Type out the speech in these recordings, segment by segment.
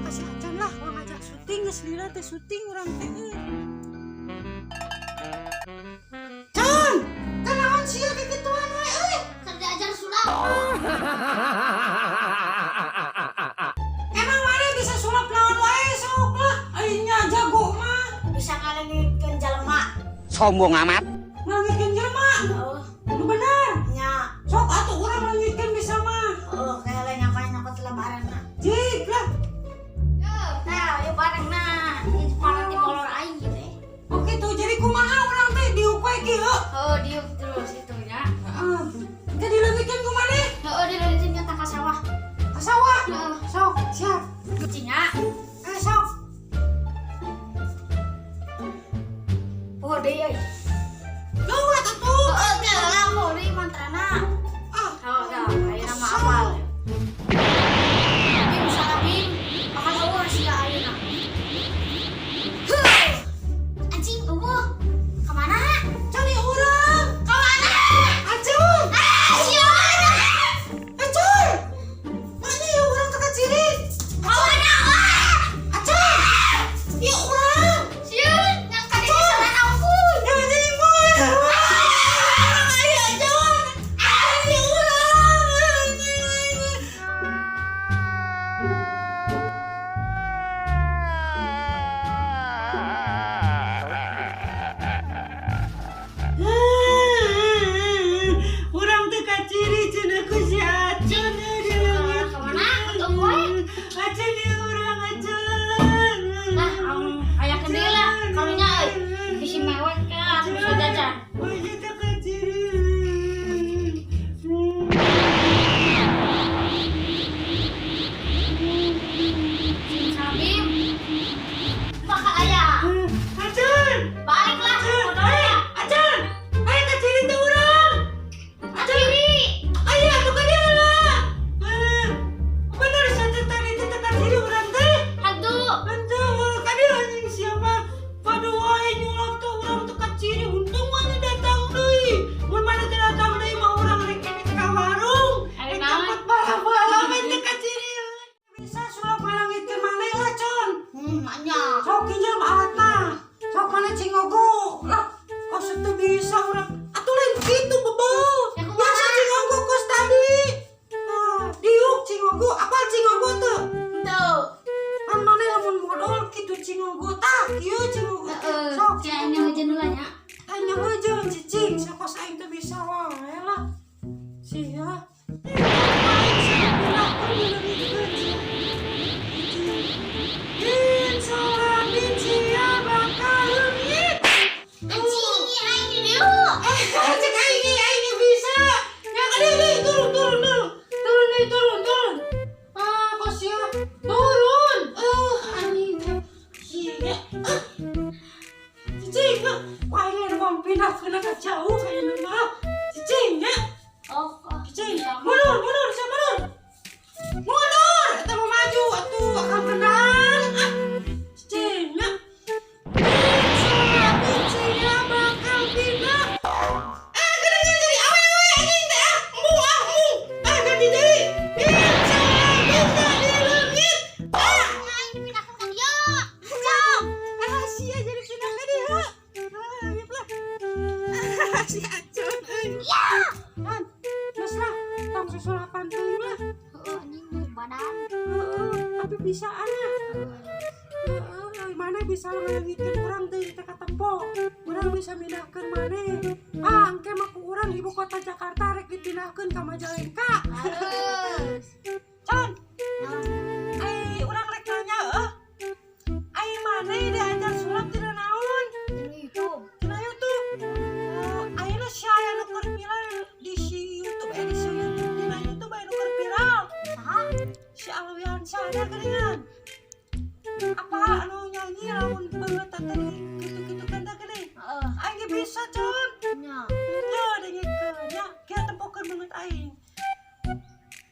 kasih acan lah orang ngajak syuting geus lila teh syuting urang teh. Can, naon sia kikituan we euy? Keur diajar sulap. Emang mana bisa sulap naon wae sok lah. Aingnya jago mah. Bisa ngalengikeun jelema. Sombong amat. Ngalengikeun jelema. Heeh. Nu bener. Nya. Sok atuh urang ngalengikeun bisa mah. Heeh, kayak nyokot lebaranna. Jik lah. Nah, yuk barengna. Ini panas di kolor aing gitu ya. Oke tuh jadi kumaha urang teh diuk we kieu. Oh, diuk terus itu ya. Heeh. Teh dileungikeun ku maneh. Heeh, dileunikeun nyata ka sawah. Ka sawah. Heeh. Sok, siap. Kucingnya. Sok. Poho deui euy. Lu atuh. Heeh, teh lah poho deui mantrana. Ah, Heeh, ayeuna mah apal. Bim salabim. Bakal eueuh sia ayeuna. Anjing eueuh. Ka mana? cari urang. Ka mana? Acun. Sia. Acun. Mana ya urang teka ciri? Ka mana? Acun. Ya urang. Sieun, yang tadi disalah ampun. Ya jadi mah. Ayo Acun. Ya urang. Urang teka ciri cenah ku si Acun. Ka mana? Untuk poe. Acun ya urang Acun. Nah, aya kendil lah. Kalunya euy. Bisi mewek kan, bisa jajan. Ayo teka ciri. Sing sabim. Bakal aya. Acun. Baiklah, Acun. motornya. Acun. Ayo ka ciri teh urang. Kiri. Ayo atuh ka dieu lah. Bener saja tadi teh teka ciri urang teh. Hantu. Aduh, ka dieu anjing siapa? Padu wae nyulap tuh urang teka ciri. Untung mana datang deui. Mun mana teu datang deui mah urang rek kene teh ka warung. Ari Rek naon? cepet bala-bala we teka ciri. Bisa sulap ngalangitkeun maneh lah, Con. Anya. Sok kinjem alatna. Sok mana cingogo. Lah, kok setu bisa urang. Atuh lain kitu bebel. Ya, kumaha? Biasa cingogo kos tadi. Diuk cingogo, apal cingogo tuh? Tuh. Kan mana lamun modal kitu cingogo tah, kieu cingogo. Heeh. Sok, Cia ini hujan dulu nya. tanya aja cicing, sakos aing teh bisa wae lah. Sia. Anjing, ini aing di dieu. Pindah ke jauh kayak nama cicing ya. Oh, Cicing, mundur, siap mundur. Mundur, kita mau maju, atuh akan menang. Cicing ya. Bisa bakal pindah. Gede jadi awewe anjing teh ah. Embung. Ganti deui. Bisa bisa di leungit. aing dipindahkeun ka dieu. Cok. Sia jadi pindah ke dia. Ayo lah. Si Acun euy. Ya. Kan, geus lah, tong susulapan teuing lah. Heeh, anjing badan. Tapi bisaan ya. Mana bisa ngalengikeun urang teuing teh ka tempo. Urang bisa mindahkeun maneh. Engke mah ku urang ibu kota Jakarta rek dipindahkeun ka Majalengka. Harus. Con, urang rek nanya ai maneh diajar sulap tina naon? Ini YouTube. Tina YouTube. Ayeuna si aya nu keur viral di si YouTube dina YouTube aya nu keur viral. Saha? Si Alwian sana geuningan. Apa anu nyanyi lamun beungeut tadi gitu-gitu kan teh geuning. Heeh. Aing ge bisa, Con. Nya. Nya dengkeun nya, kieu tempokeun beungeut aing.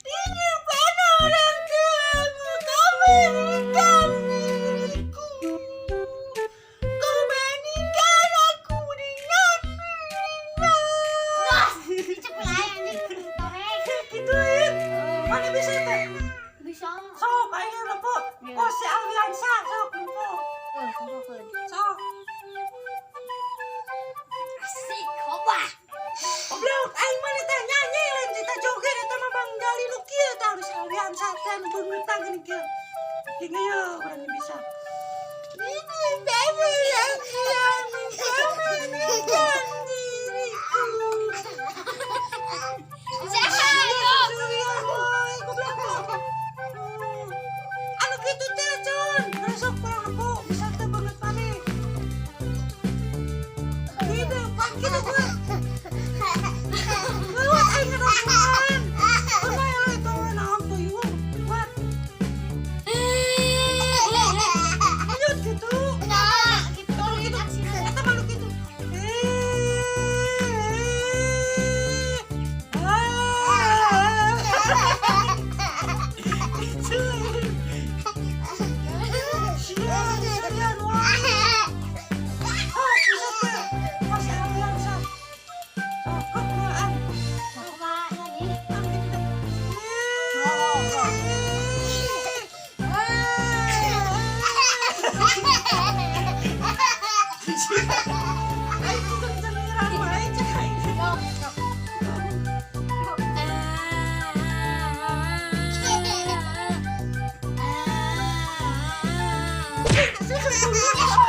Ini pada orang tuamu, kau meninggalkan diriku. Kau meninggalkan aku dengan Gas, dicepil aja anjing. Torek. gitu ya. Mana bisa teh? Bisa. Sok aing lepok. Ya Oh si Alwiansa sok kumpul. Kumpulkeun. Sok. Asik, coba. Goblok aing mah teh nyanyi lain kita joget eta mah manggali nu kieu tah si Alwiansa teh nu beungeutang geuning kieu. Gini ya urang bisa. Ini baby yang kian menjadi diriku. Siapa yo? Anu gitu teh Jun, besok pulang aku bisa teh banget pane. Gitu, pan gitu gue. Lewat aing ngerokokan. Apa ya itu naon tuh yuk? Buat. Lanjut gitu. Nah, gitu Gitu. gitu. Eta malu gitu. Coba nyanyi. Yo,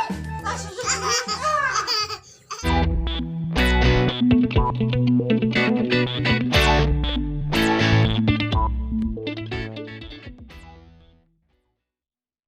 yo.